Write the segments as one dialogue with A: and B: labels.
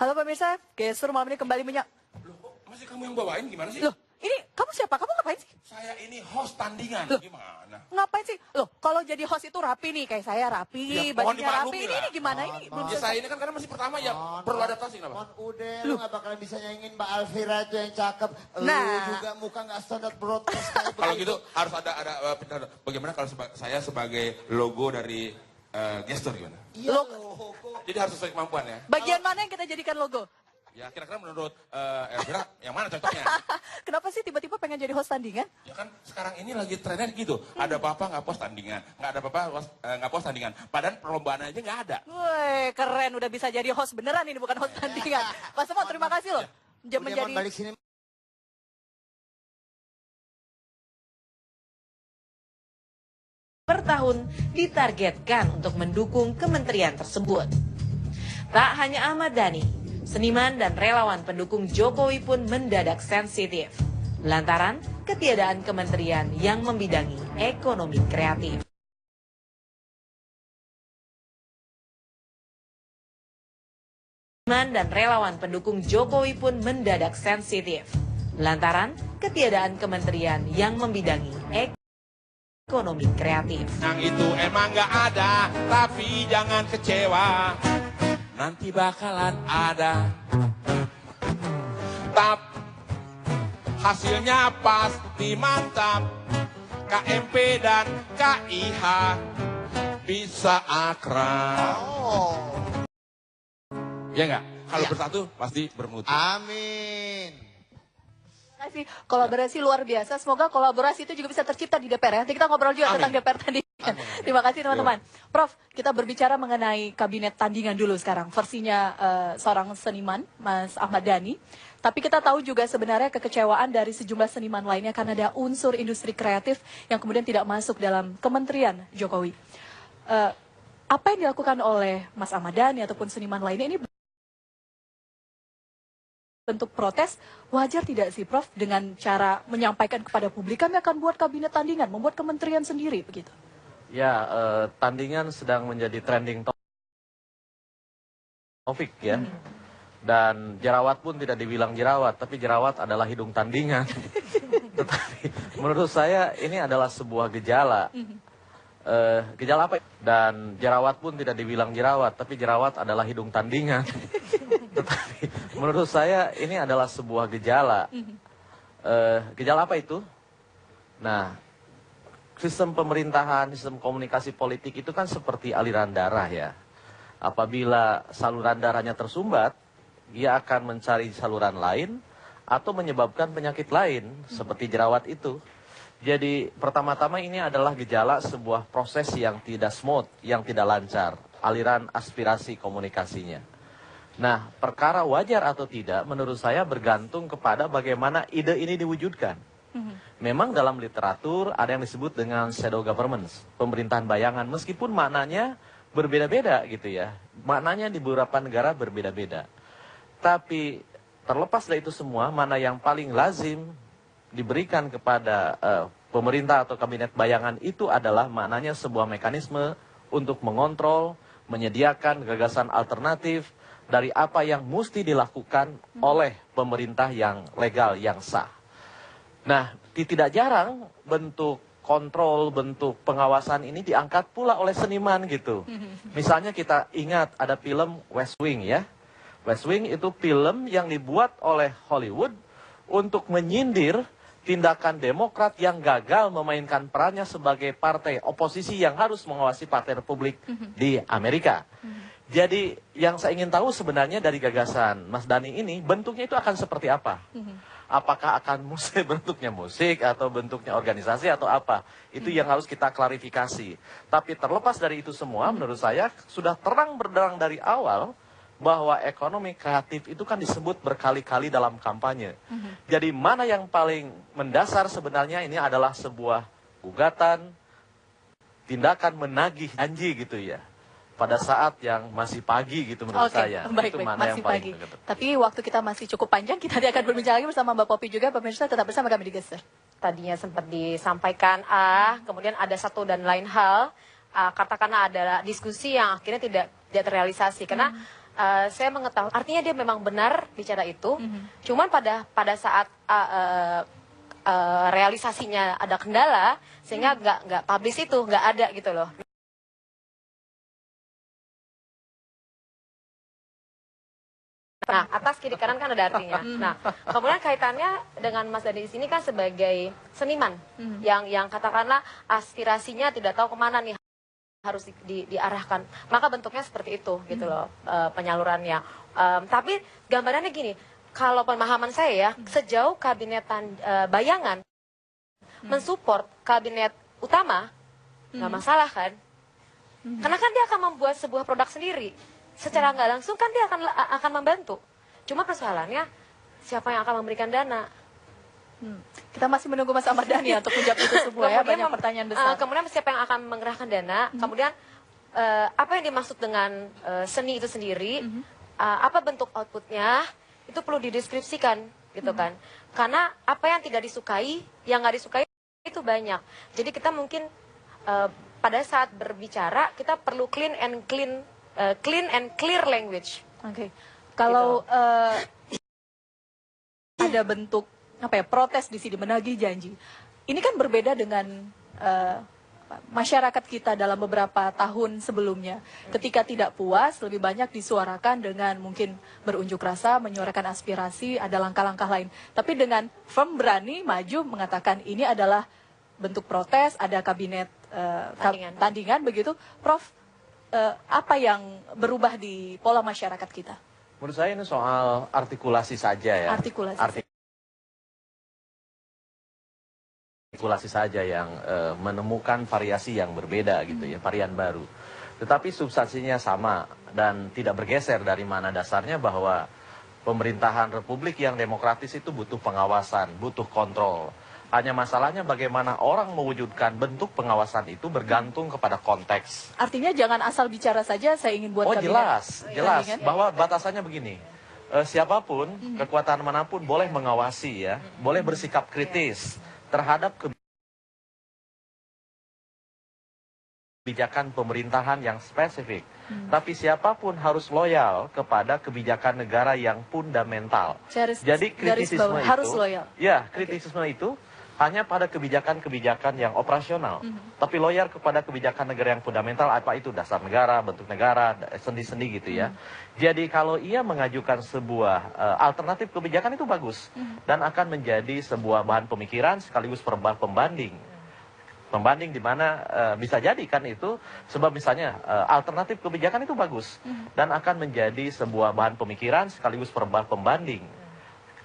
A: Halo pemirsa, Gestur malam ini kembali
B: Loh, kok masih kamu yang bawain gimana sih?
A: Loh, ini kamu siapa? Kamu ngapain sih?
B: Saya ini host tandingan.
A: Loh,
B: gimana?
A: Ngapain sih? Loh, kalau jadi host itu rapi nih, kayak saya rapi,
B: Ya, mohon
A: bajunya rapi.
B: dimaklumi
A: Ini
B: lah.
A: gimana ini? Belum
B: Ya saya ini kan karena masih pertama ya perlu adaptasi kenapa?
C: Udah, lu gak bakalan bisa nyanyiin Mbak Alvira aja yang cakep. Lu
A: Nah.
C: juga muka gak standar broadcast kayak
B: Kalau
C: begitu.
B: gitu harus ada bagaimana kalau saya sebagai logo dari gestur gimana?
C: Iya,
A: Logo.
C: logo.
B: Jadi harus sesuai kemampuan ya.
A: Bagian mana yang kita jadikan logo?
B: Ya kira-kira menurut Elvira yang mana cocoknya?
A: Kenapa sih tiba-tiba pengen jadi host tandingan?
B: Ya kan sekarang ini lagi trennya gitu. Ada apa-apa nggak post tandingan, nggak ada apa-apa nggak post tandingan. Padahal perlombaan aja nggak ada.
A: Woi, keren udah bisa jadi host beneran ini bukan host tandingan. Mas Semot, terima kasih loh.
C: Udah,
A: Menjadi
C: Mon, balik sini.
D: Per tahun ditargetkan untuk mendukung kementerian tersebut. Tak hanya Ahmad Dhani, seniman dan relawan pendukung Jokowi pun mendadak sensitif lantaran ketiadaan kementerian yang membidangi ekonomi kreatif. Seniman dan relawan pendukung Jokowi pun mendadak sensitif lantaran ketiadaan kementerian yang membidangi ekonomi kreatif.
B: Yang itu emang nggak ada, tapi jangan kecewa. Nanti bakalan ada. Hasilnya pasti mantap. KMP dan KIH bisa akrab. Ya nggak? Kalau bersatu pasti bermutu.
C: Amin.
A: Terima kasih. Kolaborasi luar biasa. Semoga kolaborasi itu juga bisa tercipta di DPR ya. Nanti kita ngobrol juga tentang DPR tandingan. Terima kasih teman-teman. Prof, kita berbicara mengenai kabinet tandingan dulu sekarang. Versinya seorang seniman, Mas Ahmad Dhani. Tapi kita tahu juga sebenarnya kekecewaan dari sejumlah seniman lainnya karena ada unsur industri kreatif yang kemudian tidak masuk dalam Kementerian Jokowi. Apa yang dilakukan oleh Mas Ahmad Dhani ataupun seniman lainnya ini bentuk protes, wajar tidak sih Prof dengan cara menyampaikan kepada publik kami akan buat kabinet tandingan, membuat kementerian sendiri begitu?
E: Ya, tandingan sedang menjadi trending topik ya. Dan jerawat pun tidak dibilang jerawat, tapi jerawat adalah hidung tandingan. Tetapi menurut saya ini adalah sebuah gejala. Gejala apa? Dan jerawat pun tidak dibilang jerawat, tapi jerawat adalah hidung tandingan. Tetapi menurut saya ini adalah sebuah gejala. Gejala apa itu? Nah, sistem pemerintahan, sistem komunikasi politik itu kan seperti aliran darah ya. Apabila saluran darahnya tersumbat, ia akan mencari saluran lain atau menyebabkan penyakit lain seperti jerawat itu. Jadi pertama-tama ini adalah gejala sebuah proses yang tidak smooth, yang tidak lancar, aliran aspirasi komunikasinya. Nah, perkara wajar atau tidak menurut saya bergantung kepada bagaimana ide ini diwujudkan. Memang dalam literatur ada yang disebut dengan shadow government, pemerintahan bayangan, meskipun maknanya berbeda-beda gitu ya. Maknanya di beberapa negara berbeda-beda. Tapi terlepas dari itu semua, mana yang paling lazim diberikan kepada pemerintah atau kabinet bayangan itu adalah maknanya sebuah mekanisme untuk mengontrol, menyediakan gagasan alternatif dari apa yang mesti dilakukan oleh pemerintah yang legal, yang sah. Nah, tidak jarang bentuk kontrol, bentuk pengawasan ini diangkat pula oleh seniman gitu. Misalnya kita ingat ada film West Wing ya. West Wing itu film yang dibuat oleh Hollywood untuk menyindir tindakan Demokrat yang gagal memainkan perannya sebagai partai oposisi yang harus mengawasi Partai Republik di Amerika. Jadi yang saya ingin tahu sebenarnya dari gagasan Mas Dhani ini bentuknya itu akan seperti apa? Apakah akan bentuknya musik atau bentuknya organisasi atau apa? Itu yang harus kita klarifikasi. Tapi terlepas dari itu semua menurut saya sudah terang benderang dari awal bahwa ekonomi kreatif itu kan disebut berkali-kali dalam kampanye. Jadi mana yang paling mendasar sebenarnya ini adalah sebuah gugatan, tindakan menagih janji gitu ya. Pada saat yang masih pagi gitu menurut saya.
A: Baik,
E: itu
A: baik,
E: mana
A: masih
E: yang paling
A: pagi.
E: dekat.
A: Tapi waktu kita masih cukup panjang, kita nanti akan berbincang lagi bersama Mbak Popi juga. Pemirsa tetap bersama kami di Gestur.
F: Tadinya sempat disampaikan A, kemudian ada satu dan lain hal, katakanlah ada diskusi yang akhirnya tidak terrealisasi. Karena saya mengetahui, artinya dia memang benar bicara itu. Cuman pada saat realisasinya ada kendala, sehingga nggak publish itu, nggak ada gitu loh. Nah, atas kiri kanan kan ada artinya. Nah, kemudian kaitannya dengan Mas Dani di sini kan sebagai seniman yang katakanlah aspirasinya tidak tahu kemana nih harus diarahkan. Maka bentuknya seperti itu gitu loh penyalurannya. Tapi gambarannya gini, kalau pemahaman saya ya, sejauh kabinet bayangan mensupport kabinet utama, nggak masalah kan? Karena kan dia akan membuat sebuah produk sendiri. Secara nggak langsung kan dia akan membantu. Cuma persoalannya siapa yang akan memberikan dana?
A: Kita masih menunggu Mas Ahmad Dhani untuk menjawab itu semua ya, banyak pertanyaan besar.
F: Kemudian siapa yang akan mengerahkan dana? Kemudian apa yang dimaksud dengan seni itu sendiri? Apa bentuk outputnya? Itu perlu dideskripsikan gitu kan? Karena apa yang tidak disukai, yang nggak disukai itu banyak. Jadi kita mungkin pada saat berbicara kita perlu clean and clear language.
A: Oke. Kalau ada bentuk apa ya, protes di sini, menagih janji. Ini kan berbeda dengan masyarakat kita dalam beberapa tahun sebelumnya. Ketika tidak puas, lebih banyak disuarakan dengan mungkin berunjuk rasa, menyuarakan aspirasi, ada langkah-langkah lain. Tapi dengan firm berani maju mengatakan ini adalah bentuk protes, ada kabinet tandingan begitu. Prof, apa yang berubah di pola masyarakat kita?
E: Menurut saya ini soal artikulasi saja ya. Artikulasi saja yang menemukan variasi yang berbeda gitu ya, varian baru. Tetapi substansinya sama dan tidak bergeser dari mana dasarnya bahwa pemerintahan republik yang demokratis itu butuh pengawasan, butuh kontrol. Hanya masalahnya bagaimana orang mewujudkan bentuk pengawasan itu bergantung kepada konteks.
A: Artinya jangan asal bicara saja, saya ingin buat kabinet.
E: Jelas. Bahwa batasannya begini. Siapapun, kekuatan manapun boleh mengawasi ya, boleh bersikap kritis terhadap kebijakan pemerintahan yang spesifik. Tapi siapapun harus loyal kepada kebijakan negara yang fundamental. Jadi kritisisme itu
A: harus loyal.
E: Ya, kritisisme itu hanya pada kebijakan-kebijakan yang operasional. Tapi loyal kepada kebijakan negara yang fundamental, apa itu dasar negara, bentuk negara, sendi-sendi gitu ya. Jadi kalau ia mengajukan sebuah alternatif kebijakan itu bagus. Dan akan menjadi sebuah bahan pemikiran sekaligus pembanding. Pembanding di mana bisa jadi kan itu, sebab misalnya alternatif kebijakan itu bagus. Dan akan menjadi sebuah bahan pemikiran sekaligus pembanding.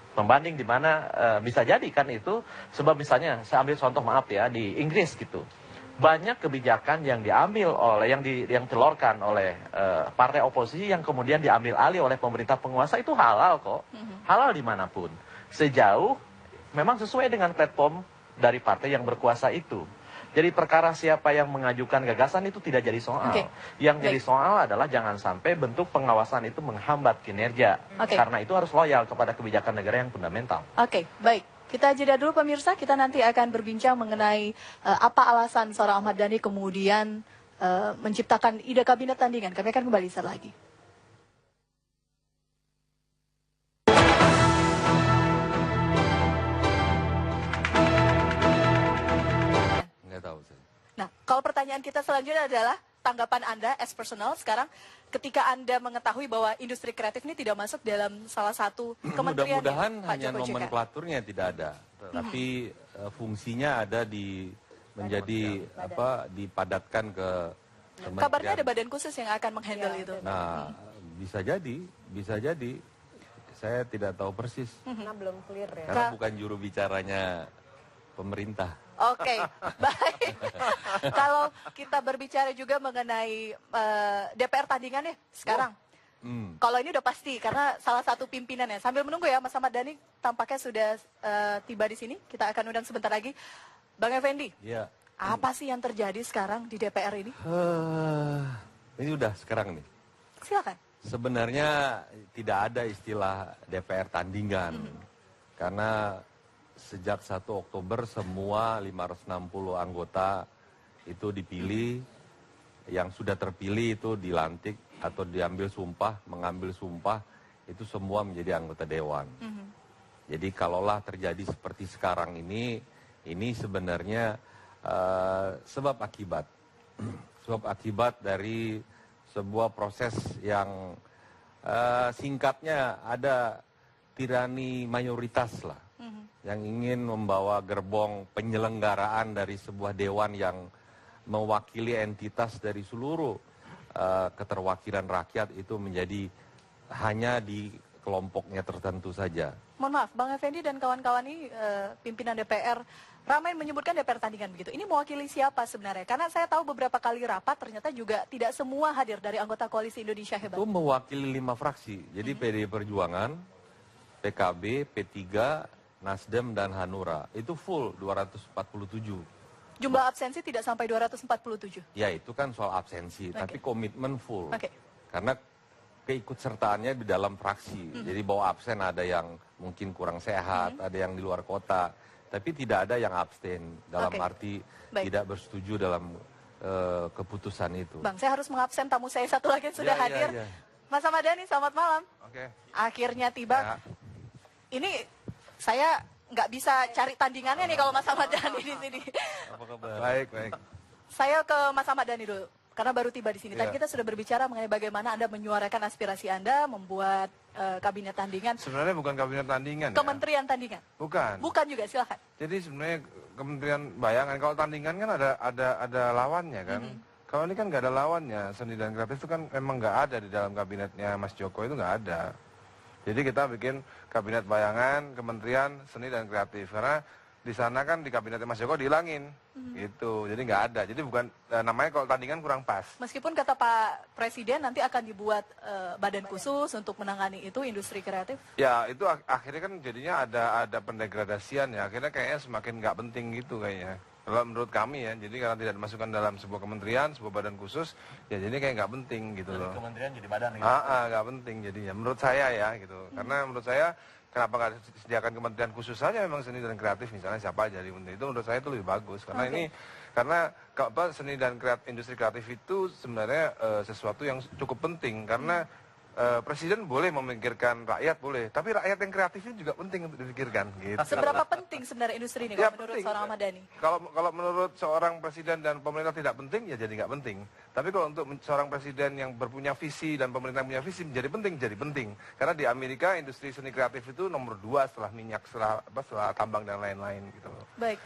E: Pembanding di mana bisa jadi kan itu, sebab misalnya saya ambil contoh maaf ya di Inggris gitu, banyak kebijakan yang diambil oleh yang ditelurkan oleh partai oposisi yang kemudian diambil alih oleh pemerintah penguasa itu halal kok, halal dimanapun sejauh memang sesuai dengan platform dari partai yang berkuasa itu. Jadi perkara siapa yang mengajukan gagasan itu tidak jadi soal. Yang jadi soal adalah jangan sampai bentuk pengawasan itu menghambat kinerja. Karena itu harus loyal kepada kebijakan negara yang fundamental.
A: Baik. Kita jeda dulu pemirsa, kita nanti akan berbincang mengenai apa alasan seorang Ahmad Dhani kemudian menciptakan ide kabinet tandingan. Kami akan kembali saat lagi. Nah, kalau pertanyaan kita selanjutnya adalah tanggapan Anda as personal sekarang ketika Anda mengetahui bahwa industri kreatif ini tidak masuk dalam salah satu kementerian.
G: Mudah-mudahan hanya nomenklaturnya tidak ada, tapi fungsinya ada di menjadi dipadatkan ke kementerian.
A: Kabarnya ada badan khusus yang akan menghandle itu.
G: Nah, bisa jadi. Saya tidak tahu persis.
F: Karena belum clear ya.
G: Karena bukan juru bicaranya pemerintah.
A: Baik. Kalau kita berbicara juga mengenai DPR tandingan nih sekarang. Kalau ini udah pasti karena salah satu pimpinannya. Sambil menunggu ya, Mas Ahmad Dhani tampaknya sudah tiba di sini. Kita akan undang sebentar lagi. Bang Effendi, apa sih yang terjadi sekarang di DPR ini?
G: Ini udah sekarang nih.
A: Silakan.
G: Sebenarnya tidak ada istilah DPR tandingan. Karena sejak 1 Oktober semua 560 anggota itu dipilih yang sudah terpilih itu dilantik atau diambil sumpah, mengambil sumpah, itu semua menjadi anggota dewan. Jadi kalaulah terjadi seperti sekarang ini sebenarnya sebab akibat. Sebab akibat dari sebuah proses yang singkatnya ada tirani mayoritas lah. Yang ingin membawa gerbong penyelenggaraan dari sebuah dewan yang mewakili entitas dari seluruh keterwakilan rakyat itu menjadi hanya di kelompoknya tertentu saja.
A: Mohon maaf, Bang Effendi dan kawan-kawan ini pimpinan DPR ramai menyebutkan DPR tandingan begitu. Ini mewakili siapa sebenarnya? Karena saya tahu beberapa kali rapat ternyata juga tidak semua hadir dari anggota Koalisi Indonesia Hebat.
G: Itu mewakili 5 fraksi. Jadi PDI Perjuangan, PKB, P3, Nasdem dan Hanura. Itu full 247.
A: Jumlah absensi tidak sampai 247.
G: Ya itu kan soal absensi, tapi komitmen full.
A: Oke.
G: Karena keikutsertaannya di dalam fraksi. Jadi bahwa absen ada yang mungkin kurang sehat, ada yang di luar kota. Tapi tidak ada yang abstain dalam arti tidak bersetuju dalam keputusan itu.
A: Bang, saya harus mengabsen tamu saya satu lagi yang sudah hadir. Mas Ahmad Dhani, selamat malam.
G: Oke.
A: Akhirnya tiba. Ini saya nggak bisa cari tandingannya nih kalau Mas Ahmad Dhani di sini.
G: Apa kabar? Baik, baik.
A: Saya ke Mas Ahmad Dhani dulu, karena baru tiba di sini. Tadi kita sudah berbicara mengenai bagaimana Anda menyuarakan aspirasi Anda, membuat kabinet tandingan.
H: Sebenarnya bukan kabinet tandingan.
A: Kementerian tandingan.
H: Bukan.
A: Bukan juga, silakan.
H: Jadi sebenarnya Kementerian Bayangan, kalau tandingan kan ada lawannya kan. Kalau ini kan nggak ada lawannya, seni dan kreatif itu kan memang nggak ada di dalam kabinetnya Mas Joko, itu nggak ada. Jadi kita bikin kabinet bayangan, kementerian seni dan kreatif. Karena di sana kan di kabinetnya Mas Joko dihilangin, gitu. Jadi nggak ada. Jadi bukan namanya kalau tandingan kurang pas.
A: Meskipun kata Pak Presiden nanti akan dibuat badan khusus untuk menangani itu industri kreatif.
H: Ya itu akhirnya kan jadinya ada pendegradasian ya. Akhirnya kayaknya semakin nggak penting gitu kayaknya. Kalau menurut kami ya, jadi karena tidak dimasukkan dalam sebuah kementerian, sebuah badan khusus, ya jadi kayak nggak penting gitu loh.
E: Kementerian jadi badan gitu.
H: Nggak penting jadinya. Menurut saya ya gitu. Karena menurut saya kenapa nggak disediakan kementerian khusus saja memang seni dan kreatif misalnya siapa aja di menteri itu menurut saya itu lebih bagus. Karena ini karena seni dan industri kreatif itu sebenarnya sesuatu yang cukup penting karena presiden boleh memikirkan rakyat boleh, tapi rakyat yang kreatif ini juga penting untuk dipikirkan. Gitu.
A: Seberapa penting sebenarnya industri ini kalau menurut seorang Ahmad Dhani?
H: Kalau menurut seorang presiden dan pemerintah tidak penting, ya jadi nggak penting. Tapi kalau untuk seorang presiden yang berpunya visi dan pemerintah yang punya visi menjadi penting. Karena di Amerika industri seni kreatif itu nomor 2 setelah minyak, setelah tambang dan lain-lain gitu.
A: Baik,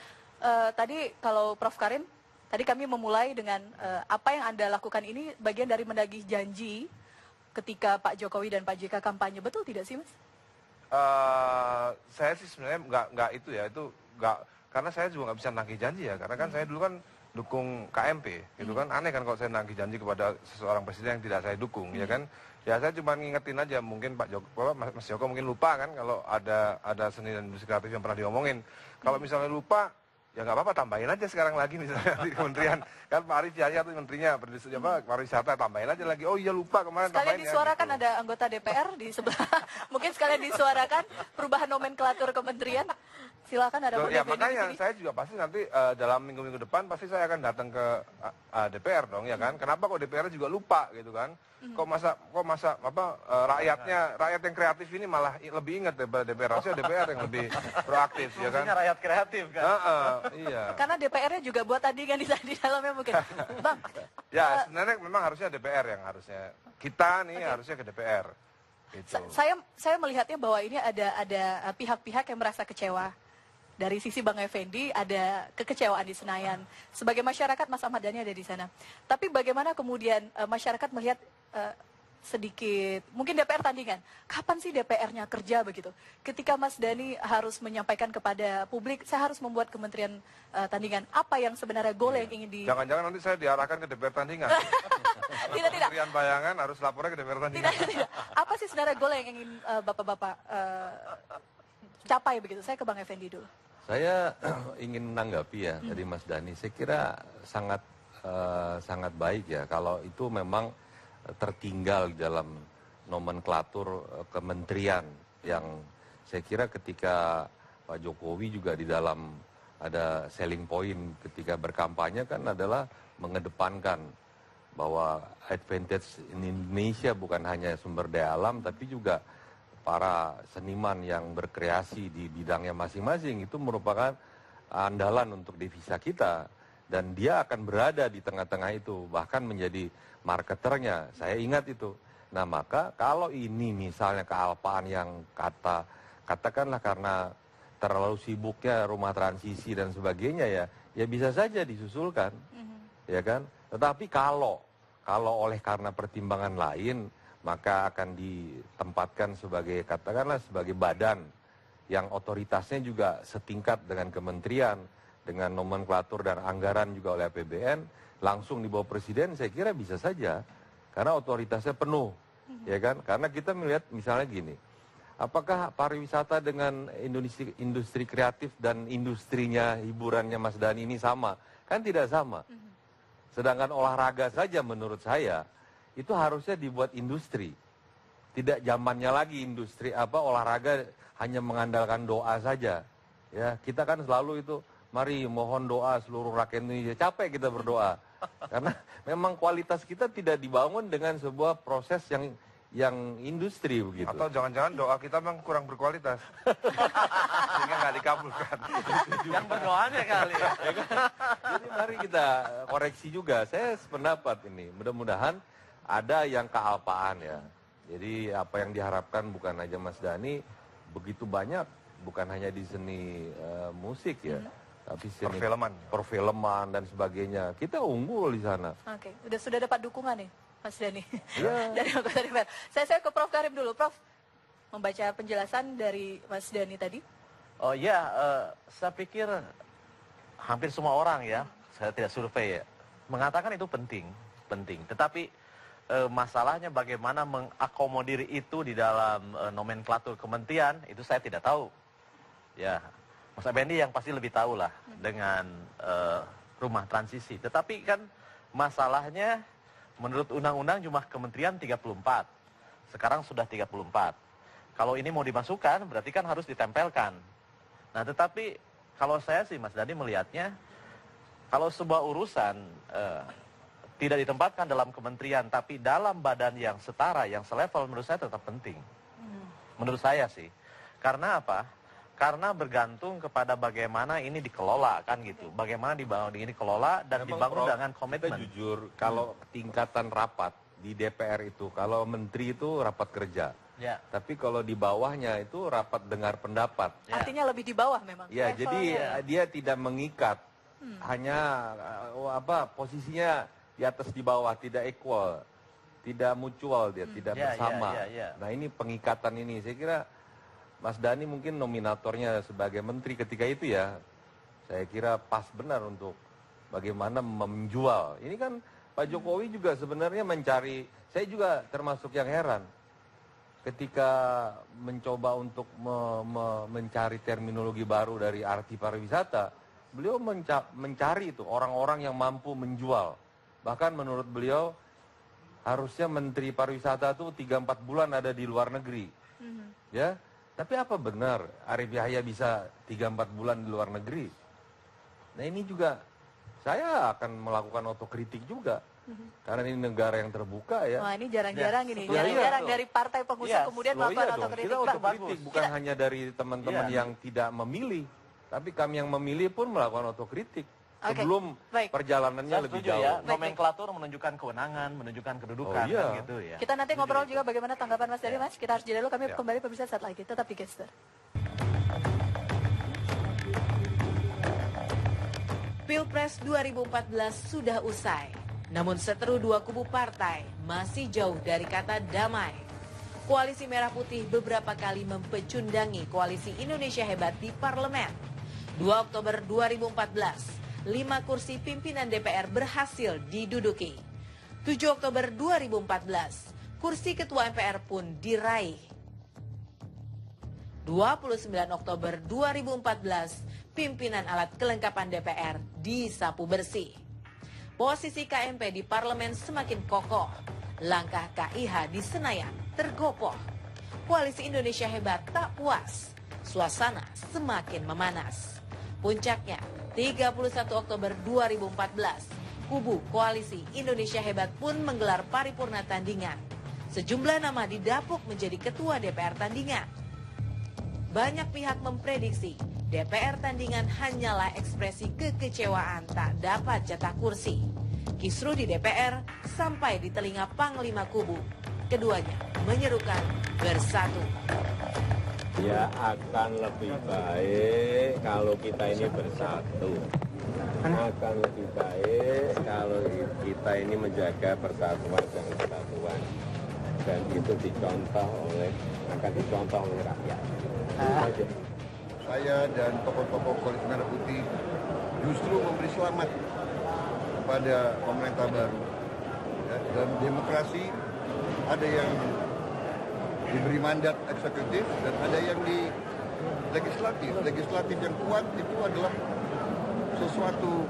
A: tadi kalau Prof Karim, tadi kami memulai dengan apa yang Anda lakukan ini bagian dari menagih janji ketika Pak Jokowi dan Pak JK kampanye, betul tidak sih Mas?
H: Saya sih sebenarnya nggak itu ya, itu nggak, karena saya juga nggak bisa nagih janji ya, karena kan saya dulu kan dukung KMP, gitu kan, aneh kan kalau saya nagih janji kepada seseorang presiden yang tidak saya dukung, ya kan, ya saya cuma ngingetin aja, mungkin Mas Joko mungkin lupa kan kalau ada seni dan industri kreatif yang pernah diomongin, kalau misalnya lupa, ya nggak apa-apa, tambahin aja sekarang lagi misalnya di kementerian. Kan Pak Arief Yahya tuh menterinya pariwisata, tambahin aja lagi. Oh iya lupa kemarin
A: sekalian
H: tambahin
A: disuarakan
H: ya, gitu.
A: Ada anggota DPR di sebelah. Mungkin sekalian disuarakan perubahan nomenklatur kementerian. Silakan ada
H: Ya makanya saya juga pasti nanti dalam minggu-minggu depan pasti saya akan datang ke DPR dong ya kan. Kenapa kok DPR juga lupa gitu kan? Kok masa rakyat yang kreatif ini malah lebih ingat daripada DPR. Harusnya DPR yang lebih proaktif ya kan.
E: Rakyat kreatif kan.
H: Iya.
A: Karena DPR-nya juga buat tandingan di dalamnya mungkin. Bang.
H: Ya sebenarnya memang harusnya DPR yang harusnya. Kita nih harusnya ke DPR. Gitu.
A: Saya melihatnya bahwa ini ada pihak-pihak yang merasa kecewa. Dari sisi Bang Effendi ada kekecewaan di Senayan. Sebagai masyarakat Mas Ahmad Dhani ada di sana. Tapi bagaimana kemudian masyarakat melihat sedikit, mungkin DPR tandingan. Kapan sih DPR-nya kerja begitu? Ketika Mas Dhani harus menyampaikan kepada publik, saya harus membuat kementerian tandingan. Apa yang sebenarnya goal yang ingin di...
H: Jangan-jangan nanti saya diarahkan ke DPR tandingan.
A: Tidak.
H: Kementerian Bayangan harus lapornya ke DPR tandingan.
A: Tidak. Apa sih sebenarnya goal yang ingin Bapak-Bapak capai begitu? Saya ke Bang Effendi dulu.
G: Saya ingin menanggapi ya dari Mas Dhani. Saya kira sangat baik ya kalau itu memang tertinggal di dalam nomenklatur kementerian yang saya kira ketika Pak Jokowi juga di dalam ada selling point ketika berkampanye kan adalah mengedepankan bahwa advantage in Indonesia bukan hanya sumber daya alam, tapi juga para seniman yang berkreasi di bidangnya masing-masing itu merupakan andalan untuk devisa kita. Dan dia akan berada di tengah-tengah itu, bahkan menjadi marketernya. Saya ingat itu. Nah maka kalau ini misalnya kealpaan yang katakanlah karena terlalu sibuknya rumah transisi dan sebagainya ya bisa saja disusulkan, ya kan. Tetapi kalau oleh karena pertimbangan lain, maka akan ditempatkan sebagai katakanlah sebagai badan yang otoritasnya juga setingkat dengan kementerian, dengan nomenklatur dan anggaran juga oleh APBN, langsung di bawah presiden, saya kira bisa saja. Karena otoritasnya penuh, ya kan? Karena kita melihat misalnya gini, apakah pariwisata dengan industri kreatif dan industrinya, hiburannya Mas Dhani ini sama? Kan tidak sama. Sedangkan olahraga saja menurut saya, itu harusnya dibuat industri. Tidak zamannya lagi industri olahraga hanya mengandalkan doa saja. Ya, kita kan selalu itu, mari mohon doa seluruh rakyat Indonesia. Capek kita berdoa. Karena memang kualitas kita tidak dibangun dengan sebuah proses yang industri begitu.
H: Atau jangan-jangan doa kita memang kurang berkualitas. Sehingga nggak dikabulkan.
E: Yang berdoanya kali ya.
G: Jadi mari kita koreksi juga. Saya sependapat ini. Mudah-mudahan ada yang kealpaan ya. Jadi apa yang diharapkan bukan aja Mas Dhani, begitu banyak. Bukan hanya di seni musik ya. Tapi seni perfilman dan sebagainya. Kita unggul di sana.
A: Oke, sudah dapat dukungan nih, Mas Dhani.
G: Ya.
A: Dari anggota DPR. Saya ke Prof Karim dulu. Prof, membaca penjelasan dari Mas Dhani tadi.
E: Oh ya, saya pikir hampir semua orang ya, saya tidak survei ya, mengatakan itu penting. Tetapi masalahnya bagaimana mengakomodir itu di dalam nomenklatur kementerian, itu saya tidak tahu. Ya, Mas Effendi yang pasti lebih tahu lah dengan rumah transisi. Tetapi kan masalahnya menurut undang-undang jumlah kementerian 34. Sekarang sudah 34. Kalau ini mau dimasukkan berarti kan harus ditempelkan. Nah tetapi kalau saya sih Mas Dhani melihatnya, kalau sebuah urusan tidak ditempatkan dalam kementerian tapi dalam badan yang setara, yang selevel, menurut saya tetap penting. Menurut saya sih. Karena apa? Karena bergantung kepada bagaimana ini dikelola kan gitu. Bagaimana ini dikelola dan
G: Memang
E: dibangun
G: Prof,
E: dengan komitmen.
G: Kita jujur, kalau tingkatan rapat di DPR itu, kalau menteri itu rapat kerja.
E: Ya.
G: Tapi kalau di bawahnya itu rapat dengar pendapat.
E: Ya.
A: Artinya lebih di bawah memang.
G: Ya, jadi
A: levelnya.
G: dia tidak mengikat. Hanya posisinya di atas di bawah, tidak equal. Tidak mutual dia, tidak bersama. Nah, ini pengikatan ini saya kira Mas Dhani mungkin nominatornya sebagai menteri ketika itu ya, saya kira pas benar untuk bagaimana menjual. Ini kan Pak Jokowi juga sebenarnya mencari, saya juga termasuk yang heran. Ketika mencoba untuk mencari terminologi baru dari arti pariwisata, beliau mencari itu orang-orang yang mampu menjual. Bahkan menurut beliau, harusnya Menteri Pariwisata itu 3-4 bulan ada di luar negeri. Ya. Tapi apa benar Arief Yahya bisa 3-4 bulan di luar negeri? Nah ini juga saya akan melakukan otokritik juga. Karena ini negara yang terbuka ya.
A: Wah ini jarang-jarang ini.
G: Ya,
A: Jarang-jarang dari partai pengusung kemudian melakukan otokritik.
G: Kita otokritik bukan hanya dari teman-teman yang tidak memilih. Tapi kami yang memilih pun melakukan otokritik. Sebelum perjalanannya lebih jauh.
E: Ya, nomenklatur menunjukkan kewenangan, menunjukkan kedudukan, kan gitu ya.
A: Kita nanti ngobrol juga bagaimana tanggapan Mas Dhani, Mas. Kita harus jeda dulu, kami kembali pemirsa saat lagi. Tetap di Gestur.
D: Pilpres 2014 sudah usai. Namun seteru dua kubu partai masih jauh dari kata damai. Koalisi Merah Putih beberapa kali mempecundangi Koalisi Indonesia Hebat di parlemen. 2 Oktober 2014, 5 kursi pimpinan DPR berhasil diduduki. 7 Oktober 2014, kursi ketua MPR pun diraih. 29 Oktober 2014, pimpinan alat kelengkapan DPR disapu bersih. Posisi KMP di parlemen semakin kokoh. Langkah KIH di Senayan tergopoh. Koalisi Indonesia Hebat tak puas. Suasana semakin memanas. Puncaknya, 31 Oktober 2014, kubu Koalisi Indonesia Hebat pun menggelar paripurna tandingan. Sejumlah nama didapuk menjadi ketua DPR tandingan. Banyak pihak memprediksi DPR tandingan hanyalah ekspresi kekecewaan tak dapat jatah kursi. Kisruh di DPR sampai di telinga Panglima Kubu. Keduanya menyerukan bersatu.
I: Ya akan lebih baik kalau kita ini bersatu. Akan lebih baik kalau kita ini menjaga persatuan dan kesatuan. Dan itu akan dicontoh oleh rakyat.
J: Saya dan tokoh-tokoh Koalisi Merah Putih justru memberi selamat kepada pemerintah baru. Ya, dalam demokrasi ada yang diberi mandat eksekutif dan ada yang di legislatif. Legislatif yang kuat itu adalah sesuatu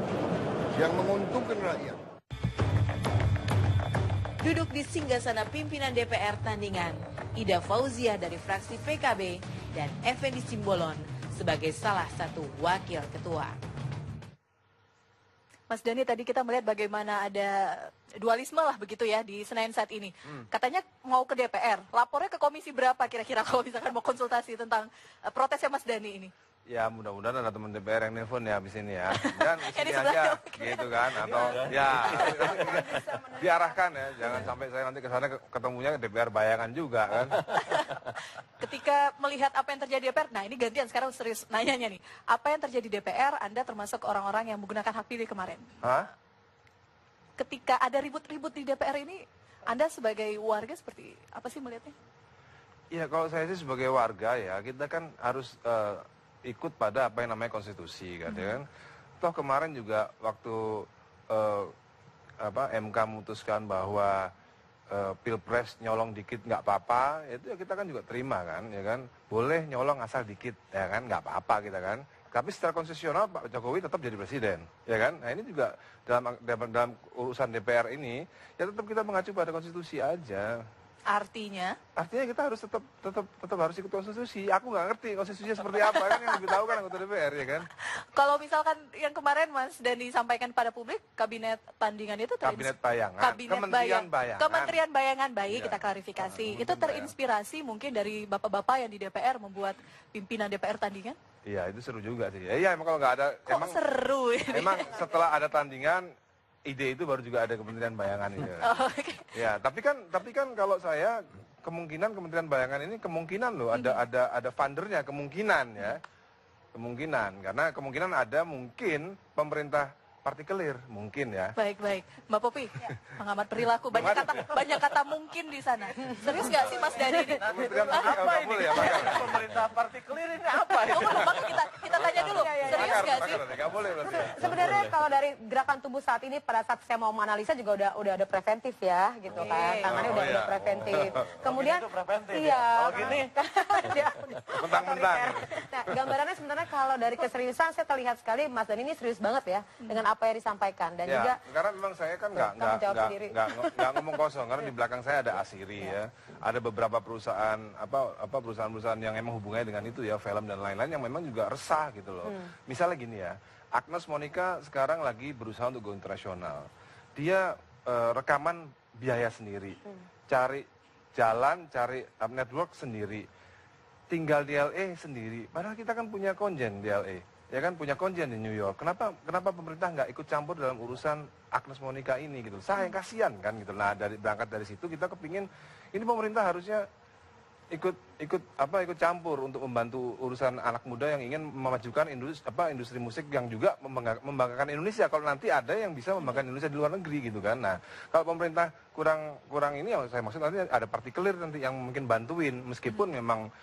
J: yang menguntungkan rakyat.
D: Duduk di singgasana pimpinan DPR tandingan, Ida Fauziah dari fraksi PKB dan Effendi Simbolon sebagai salah satu wakil ketua.
A: Mas Dhani, tadi kita melihat bagaimana ada dualisme lah begitu ya di Senayan saat ini. Katanya mau ke DPR, lapornya ke komisi berapa kira-kira kalau misalkan mau konsultasi tentang protesnya Mas Dhani ini?
H: Ya mudah-mudahan ada teman DPR yang nelfon ya habis ini ya. Dan
A: Ini
H: sini aja gitu kan atau ya diarahkan ya, jangan sampai saya nanti ke sana ketemunya DPR bayangan juga kan.
A: Ketika melihat apa yang terjadi di DPR, nah ini gantian sekarang serius nanyanya nih. Apa yang terjadi di DPR, Anda termasuk orang-orang yang menggunakan hak pilih kemarin?
H: Hah?
A: Ketika ada ribut-ribut di DPR ini, Anda sebagai warga seperti apa sih melihatnya?
H: Ya kalau saya sih sebagai warga ya, kita kan harus ikut pada apa yang namanya konstitusi kan, ya kan. Toh kemarin juga waktu MK memutuskan bahwa pilpres nyolong dikit nggak apa-apa, itu ya kita kan juga terima kan, ya kan. Boleh nyolong asal dikit, ya kan, nggak apa-apa kita kan. Tapi secara konstitusional Pak Jokowi tetap jadi presiden, ya kan. Nah ini juga dalam urusan DPR ini, ya tetap kita mengacu pada konstitusi aja.
A: Artinya
H: kita harus tetap harus ikut konstitusi. Aku nggak ngerti konstitusinya seperti apa kan, yang lebih tahu kan anggota DPR ya kan.
A: kalau misalkan yang kemarin Mas Dhani sampaikan pada publik, kabinet tandingan itu
H: Kabinet bayangan,
A: Kementerian Bayangan baik,
H: Ya.
A: kita klarifikasi.
H: Kementerian
A: Itu terinspirasi mungkin dari bapak-bapak yang di DPR membuat pimpinan DPR tandingan?
H: Iya itu seru juga sih. Ya emang kalau nggak ada,
A: Kok seru ini?
H: emang setelah ada tandingan, ide itu baru juga ada Kementerian Bayangan itu.
A: Oh, okay.
H: Ya tapi kan kalau saya kemungkinan Kementerian Bayangan ini kemungkinan loh ada fundernya, kemungkinan karena kemungkinan ada mungkin pemerintah partikelir mungkin ya.
A: Baik, Mbak Popi, pengamat perilaku, banyak kata mungkin di sana. Serius nggak sih Mas Dhani ini?
H: Apa ini?
E: Pemerintah partikelir ini apa ini?
A: Makanya kita tanya dulu, serius nggak sih?
H: Nggak boleh berarti.
F: Sebenarnya kalau dari gerakan tubuh saat ini pada saat saya mau menganalisa juga udah ada preventif ya gitu kan. Tangannya udah preventif. Kemudian
E: Itu preventif
F: iya.
E: ya? Kalau gini
H: Mentang-mentang.
F: Nah, gambarannya sebenarnya kalau dari keseriusan saya terlihat sekali Mas Dhani ini serius banget ya dengan apa yang disampaikan dan
H: Ya,
F: juga
H: karena memang saya kan
F: tanggung jawab sendiri.
H: nggak ngomong kosong karena di belakang saya ada Asiri ya, ada beberapa perusahaan perusahaan-perusahaan yang emang hubungannya dengan itu ya, film dan lain-lain yang memang juga resah gitu loh. Misalnya gini ya, Agnes Monica sekarang lagi berusaha untuk go internasional. Dia rekaman biaya sendiri, cari jalan, cari network sendiri, tinggal di LA sendiri. Padahal kita kan punya konjen di LA. Ya kan punya konjen di New York. Kenapa pemerintah nggak ikut campur dalam urusan Agnes Monica ini gitu? Sayang, kasihan kan gitu. Nah berangkat dari situ kita kepingin ini pemerintah harusnya ikut campur untuk membantu urusan anak muda yang ingin memajukan industri musik yang juga membanggakan Indonesia. Kalau nanti ada yang bisa membanggakan Indonesia di luar negeri gitu kan. Nah kalau pemerintah kurang ini, saya maksud nanti ada partikelir nanti yang mungkin bantuin meskipun memang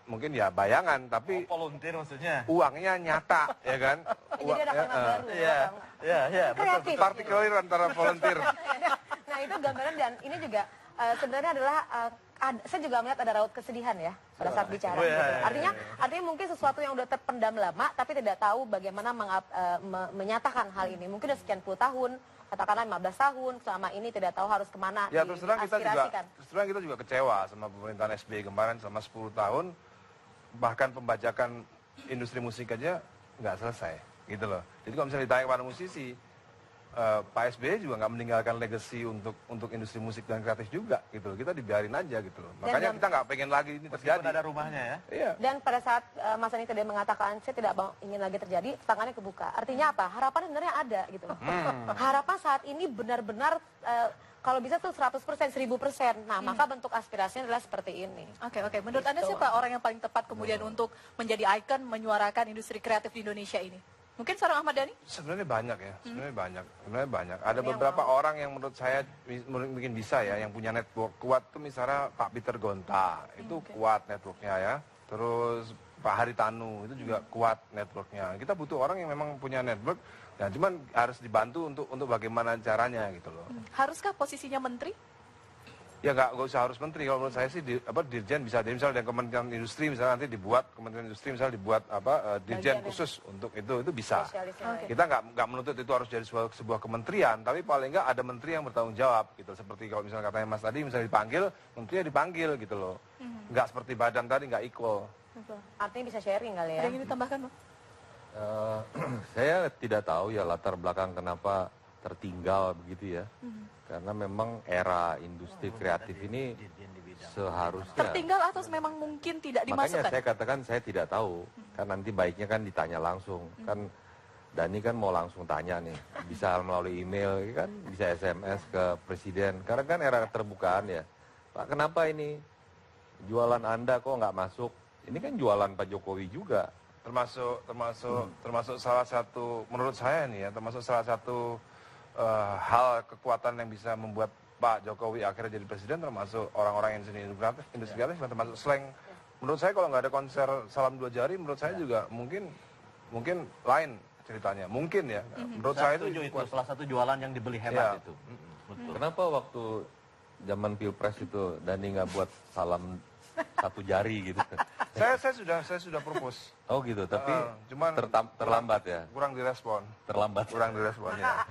H: mungkin ya bayangan tapi
E: volunteer maksudnya.
H: uangnya nyata ya kan.
F: jadi ada format baru.
E: Iya,
F: Kreatif.
H: Partikelir antara volunteer.
F: Nah itu gambaran dan ini juga sebenarnya adalah saya juga melihat ada raut kesedihan ya pada saat bicara.
E: Oh, iya,
F: gitu.
E: iya,
F: Artinya mungkin sesuatu yang udah terpendam lama tapi tidak tahu bagaimana menyatakan hal ini. Mungkin udah sekian puluh tahun, katakanlah 15 tahun selama ini tidak tahu harus kemana
H: Ya terus terang
F: diaspirasikan.
H: kita juga kecewa sama pemerintahan SBY kemarin selama 10 tahun, bahkan pembajakan industri musik aja nggak selesai gitu loh. Jadi kalau misalnya ditanya kepada musisi, Pak SBY juga nggak meninggalkan legacy untuk industri musik dan kreatif juga gitu loh. Kita dibiarin aja gitu loh. Makanya kita nggak pengen lagi ini terjadi.
K: Ada rumahnya ya.
H: Iya.
F: Dan pada saat Mas Dani tadi mengatakan saya tidak ingin lagi terjadi, tangannya kebuka. Artinya apa? Harapan sebenarnya ada gitu. Harapan saat ini benar-benar kalau bisa tuh 100%, 1000%. Nah, maka bentuk aspirasinya adalah seperti ini.
A: Oke. Menurut Anda siapa orang yang paling tepat kemudian untuk menjadi ikon menyuarakan industri kreatif di Indonesia ini? Mungkin seorang Ahmad Dhani?
H: Sebenarnya banyak ya, sebenarnya banyak. Ada beberapa orang yang menurut saya mungkin bisa ya, yang punya network kuat tuh misalnya Pak Peter Gonta, itu kuat networknya ya. Terus Pak Haritanu, itu juga kuat networknya. Kita butuh orang yang memang punya network, dan cuman harus dibantu untuk bagaimana caranya gitu loh.
A: Haruskah posisinya menteri?
H: Ya nggak usah harus menteri, kalau menurut saya sih dirjen bisa, jadi misalnya dari Kementerian Industri misalnya nanti dibuat Kementerian Industri misalnya dibuat dirjen khusus untuk itu bisa. Kita nggak menuntut itu harus jadi sebuah kementerian, tapi paling nggak ada menteri yang bertanggung jawab gitu. Seperti kalau misalnya katanya Mas tadi, misalnya dipanggil, menterinya dipanggil gitu loh. Nggak seperti badan tadi, nggak equal.
F: Artinya bisa sharing kali ya.
A: Ada yang ingin ditambahkan, Bang?
G: Saya tidak tahu ya latar belakang kenapa tertinggal begitu ya. Karena memang era industri kreatif ini seharusnya...
A: Tertinggal atau memang mungkin tidak dimasukkan?
G: Makanya saya katakan saya tidak tahu. Kan nanti baiknya kan ditanya langsung. Kan Dhani kan mau langsung tanya nih. Bisa melalui email, kan bisa SMS ke Presiden. Karena kan era keterbukaan ya. Pak, kenapa ini jualan Anda kok nggak masuk? Ini kan jualan Pak Jokowi juga.
H: Termasuk salah satu, menurut saya nih ya, termasuk salah satu hal kekuatan yang bisa membuat Pak Jokowi akhirnya jadi presiden, termasuk orang-orang yang industri kreatif, termasuk slang. Menurut saya kalau nggak ada konser Salam Dua Jari, menurut saya juga mungkin lain ceritanya. Mungkin ya. Menurut saya itu
K: salah satu jualan yang dibeli hebat itu.
G: Kenapa waktu zaman Pilpres itu Dhani nggak buat salam satu jari gitu?
H: Saya sudah propose.
G: Oh gitu, tapi
H: cuman
G: terlambat ya?
H: Kurang direspon.
G: Kurang
H: direspon ya.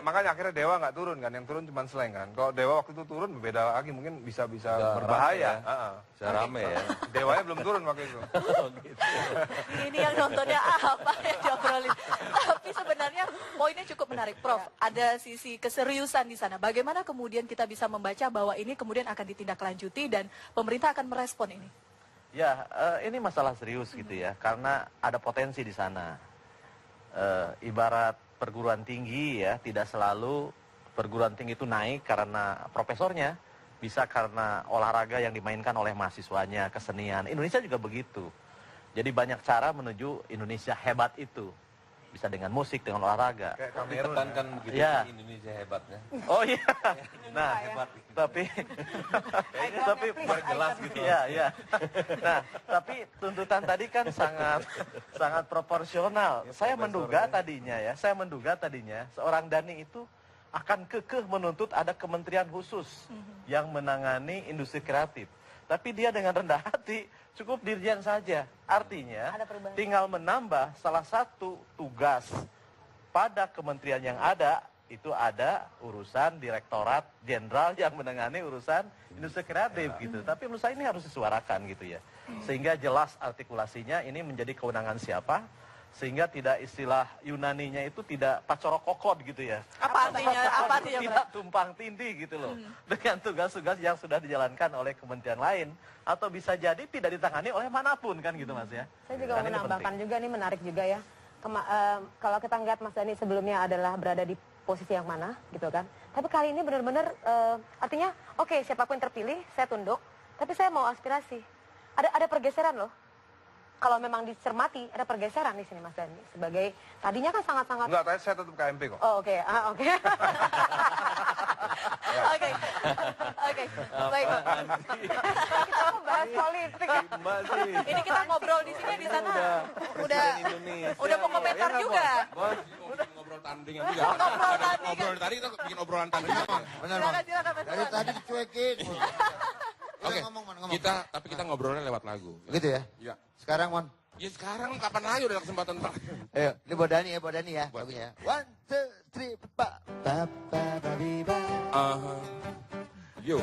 H: Makanya akhirnya Dewa nggak turun kan, yang turun cuma Slang kan. Kalau Dewa waktu itu turun berbeda lagi, mungkin bisa berbahaya.
G: Bisa rame ya.
H: Dewanya belum turun waktu itu.
A: Ini yang nontonnya apa yang diobrolin. Tapi sebenarnya poinnya cukup menarik, Prof. Ada sisi keseriusan di sana. Bagaimana kemudian kita bisa membaca bahwa ini kemudian akan ditindaklanjuti dan pemerintah akan merespon ini?
K: Ya, ini masalah serius gitu ya, karena ada potensi di sana. Ibarat perguruan tinggi ya, tidak selalu perguruan tinggi itu naik karena profesornya, bisa karena olahraga yang dimainkan oleh mahasiswanya, kesenian. Indonesia juga begitu. Jadi banyak cara menuju Indonesia hebat itu. Bisa dengan musik, dengan olahraga.
H: Kayak Kamerun
G: kan begitu
K: ya.
G: Indonesia hebatnya.
K: Oh iya. Nah,
G: hebat.
K: tapi
G: jelas gitu.
K: Iya. Nah, tapi tuntutan tadi kan sangat proporsional. Saya menduga tadinya seorang Dhani itu akan kekeh menuntut ada kementerian khusus yang menangani industri kreatif. Tapi dia dengan rendah hati cukup dirjen saja. Artinya tinggal menambah salah satu tugas pada kementerian yang ada, itu ada urusan direktorat jenderal yang menangani urusan industri kreatif gitu. Tapi menurut saya ini harus disuarakan gitu ya. Sehingga jelas artikulasinya ini menjadi kewenangan siapa, sehingga tidak istilah Yunaninya itu tidak pacorokokod gitu ya.
A: Apa artinya?
K: Tidak tumpang tindih gitu loh. Dengan tugas-tugas yang sudah dijalankan oleh kementerian lain, atau bisa jadi tidak ditangani oleh manapun kan gitu Mas ya.
F: Saya juga mau menambahkan juga nih, menarik juga ya. Kalau kita lihat Mas Dhani sebelumnya adalah berada di posisi yang mana gitu kan. Tapi kali ini benar-benar artinya oke, siapapun terpilih saya tunduk, tapi saya mau aspirasi. Ada pergeseran loh. Kalau memang dicermati, ada pergeseran di sini Mas Dhani. Sebagai, tadinya kan sangat-sangat...
H: Enggak, tadi saya tetap KMP kok.
F: Oh, oke. Oke. Baik. Kita mau bahas politik.
A: Ini kita ngobrol di sini, di sana. Udah mau komentar juga.
B: Ngobrol tandingan juga. Ngobrol tadi kita bikin obrolan tandingan.
C: Benar, Bang. Dari tadi dicuekin.
B: Oke, tapi kita ngobrolnya lewat lagu.
C: Gitu ya?
B: Iya.
C: Sekarang, Mon.
B: Ya sekarang kapan lagi udah kesempatan Pak?
C: Ayo, ini buat Dhani ya. Lagunya. 1, 2, 3, 4.
B: Yo.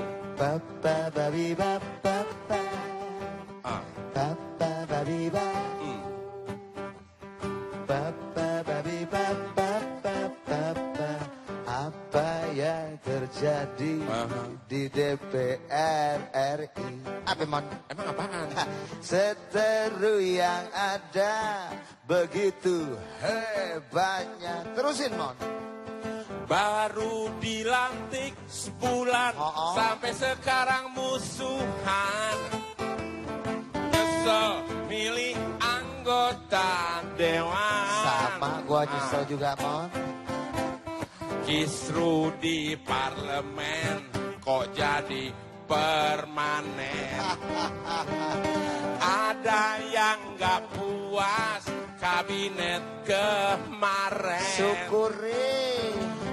C: Mon.
B: Emang apaan?
C: Seteru yang ada begitu hebatnya. Terusin Mon.
B: Baru dilantik sebulan, sampai sekarang musuhan. Nyesel milih anggota dewan.
C: Sama gua nyesel juga Mon.
B: Kisru di parlemen kok jadi permanen. Ada yang gak puas kabinet kemarin.
C: Syukuri.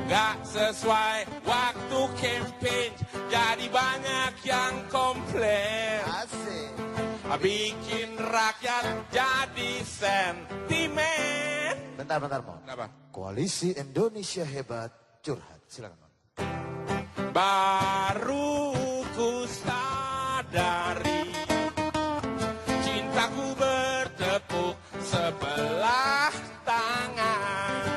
B: Gak sesuai waktu campaign, jadi banyak yang komplain.
C: Asik.
B: Bikin rakyat jadi sentimen.
C: Bentar Mon.
B: Kenapa?
C: Koalisi Indonesia Hebat curhat. Silakan Mon.
B: Baru ku sadari cintaku bertepuk sebelah tangan.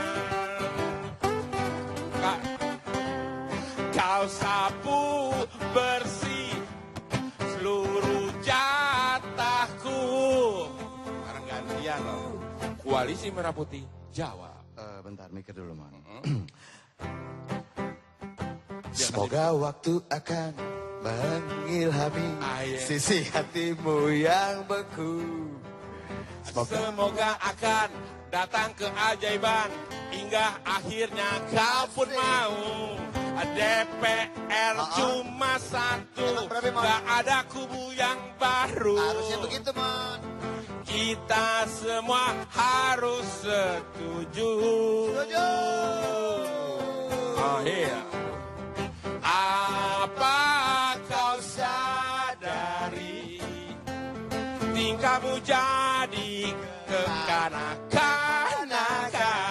B: Kau sapu bersih seluruh jatahku. Sekarang gantian loh. Koalisi Merah Putih Jawa.
J: Bentar, mikir dulu, Man.
C: Semoga waktu akan mengilhami sisi hatimu yang beku.
B: Semoga akan datang keajaiban hingga akhirnya kau pun mau. DPR cuma satu, gak ada kubu yang baru.
C: Harusnya begitu, Mon.
B: Kita semua harus setuju.
C: Setuju.
B: Oh iya. Apa kau sadari tingkahmu jadi kekanak-kanakan.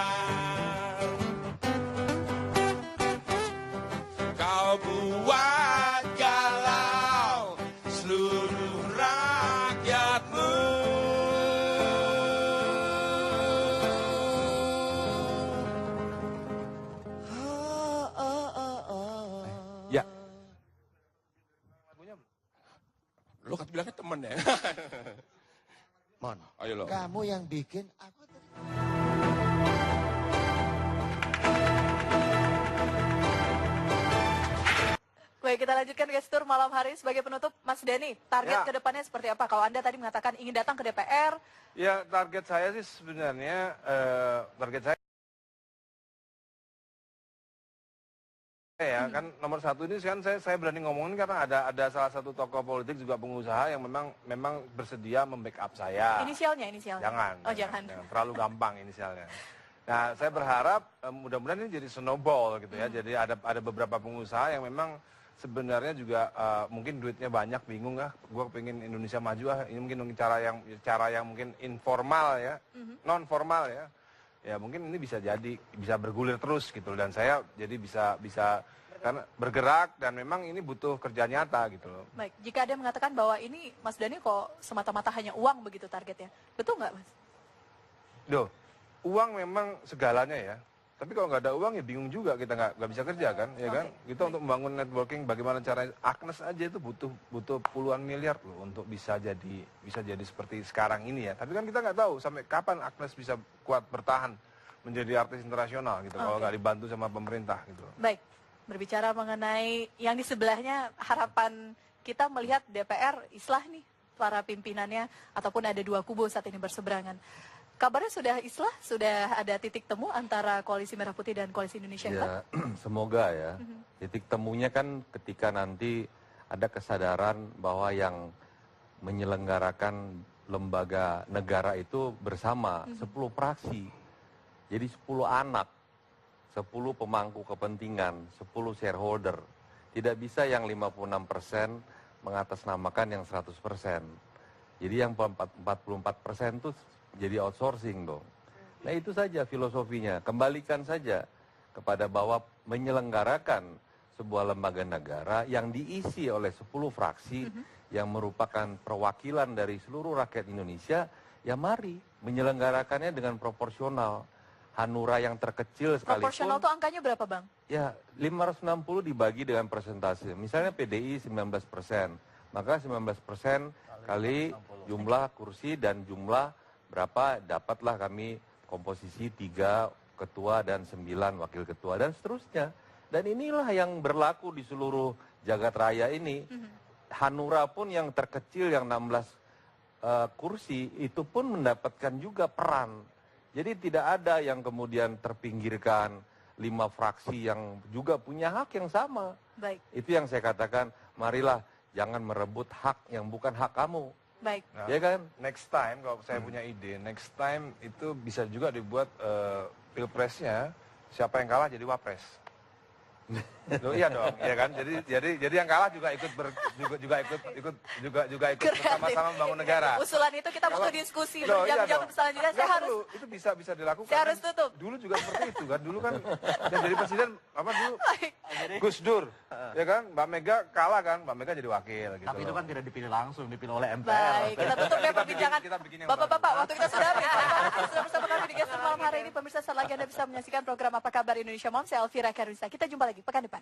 B: Kau buat galau seluruh rakyatmu. Ya. Lu kan bilangnya temen ya.
C: Mon,
B: ayo lo.
C: Kamu yang bikin aku
A: Baik, kita lanjutkan gestur malam hari sebagai penutup. Mas Denny, target kedepannya seperti apa? Kalau Anda tadi mengatakan ingin datang ke DPR.
H: Ya, target saya sih sebenarnya, target saya ya kan nomor satu ini kan saya berani ngomongin karena ada salah satu tokoh politik juga pengusaha yang memang bersedia membackup saya.
A: Inisialnya.
H: Jangan.
A: Oh, jangan.
H: Terlalu gampang inisialnya. Nah, saya berharap mudah-mudahan ini jadi snowball gitu ya. Jadi ada beberapa pengusaha yang memang sebenarnya juga mungkin duitnya banyak, bingung ah, gue pengen Indonesia maju ah. Ini mungkin cara yang mungkin informal ya, non formal ya. Ya mungkin ini bisa bergulir terus gitu, dan saya jadi bisa karena bergerak dan memang ini butuh kerja nyata gitu loh.
A: Baik, jika ada yang mengatakan bahwa ini Mas Denny kok semata-mata hanya uang begitu targetnya, betul nggak Mas?
H: Uang memang segalanya ya. Tapi kalau nggak ada uang ya bingung juga, kita nggak bisa kerja kan, ya kan? Kita untuk membangun networking, bagaimana caranya? Agnes aja itu butuh puluhan miliar loh untuk bisa jadi seperti sekarang ini ya. Tapi kan kita nggak tahu sampai kapan Agnes bisa kuat bertahan menjadi artis internasional gitu, kalau nggak dibantu sama pemerintah gitu.
A: Baik, berbicara mengenai yang di sebelahnya, harapan kita melihat DPR islah nih para pimpinannya, ataupun ada dua kubu saat ini berseberangan. Kabarnya sudah islah, sudah ada titik temu antara Koalisi Merah Putih dan Koalisi Indonesia Hebat?
G: Ya, semoga ya. Titik temunya kan ketika nanti ada kesadaran bahwa yang menyelenggarakan lembaga negara itu bersama 10 fraksi. Jadi 10 anak, 10 pemangku kepentingan, 10 shareholder. Tidak bisa yang 56% mengatasnamakan yang 100%. Jadi yang 44% itu jadi outsourcing dong. Nah itu saja filosofinya. Kembalikan saja kepada bahwa menyelenggarakan sebuah lembaga negara yang diisi oleh 10 fraksi yang merupakan perwakilan dari seluruh rakyat Indonesia, ya mari menyelenggarakannya dengan proporsional. Hanura yang terkecil sekalipun.
A: Proporsional itu angkanya berapa Bang?
G: Ya 560 dibagi dengan persentase. Misalnya PDI 19%, Maka 19% kali jumlah kursi dan jumlah berapa dapatlah kami komposisi 3 ketua dan 9 wakil ketua dan seterusnya. Dan inilah yang berlaku di seluruh jagat raya ini. Hanura pun yang terkecil yang 16 kursi itu pun mendapatkan juga peran. Jadi tidak ada yang kemudian terpinggirkan, 5 fraksi yang juga punya hak yang sama.
A: Baik.
G: Itu yang saya katakan, marilah jangan merebut hak yang bukan hak kamu.
A: Baik.
H: Nah,
G: Ya kan?
H: next time kalau saya punya ide, next time itu bisa juga dibuat pilpresnya siapa yang kalah jadi wapres. Loh, iya dong, ya kan? Jadi yang kalah juga ikut ikut bersama-sama membangun negara.
A: Usulan itu kita butuh diskusi
H: Loh, iya
A: berjam-jam
H: dong.
A: selanjutnya. Saya
H: Nggak
A: harus
H: perlu. Itu bisa dilakukan.
A: saya harus tutup.
H: Dulu juga seperti itu kan. Dulu kan yang jadi presiden apa dulu? Gus Dur. Ya kan? Mbak Mega kalah kan? Mbak Mega jadi wakil gitu.
K: Tapi itu kan tidak dipilih langsung, dipilih oleh MPR.
A: Baik, kita tutup ya perbincangan.
H: kita bikin yang
A: Bapak-bapak, waktu kita sudah habis. Terima kasih sudah bersama kami di Gestur malam hari ini. Pemirsa, saat lagi Anda bisa menyaksikan program Apa Kabar Indonesia Mom. Saya Elvira Karunisa. Kita jumpa lagi pekan depan.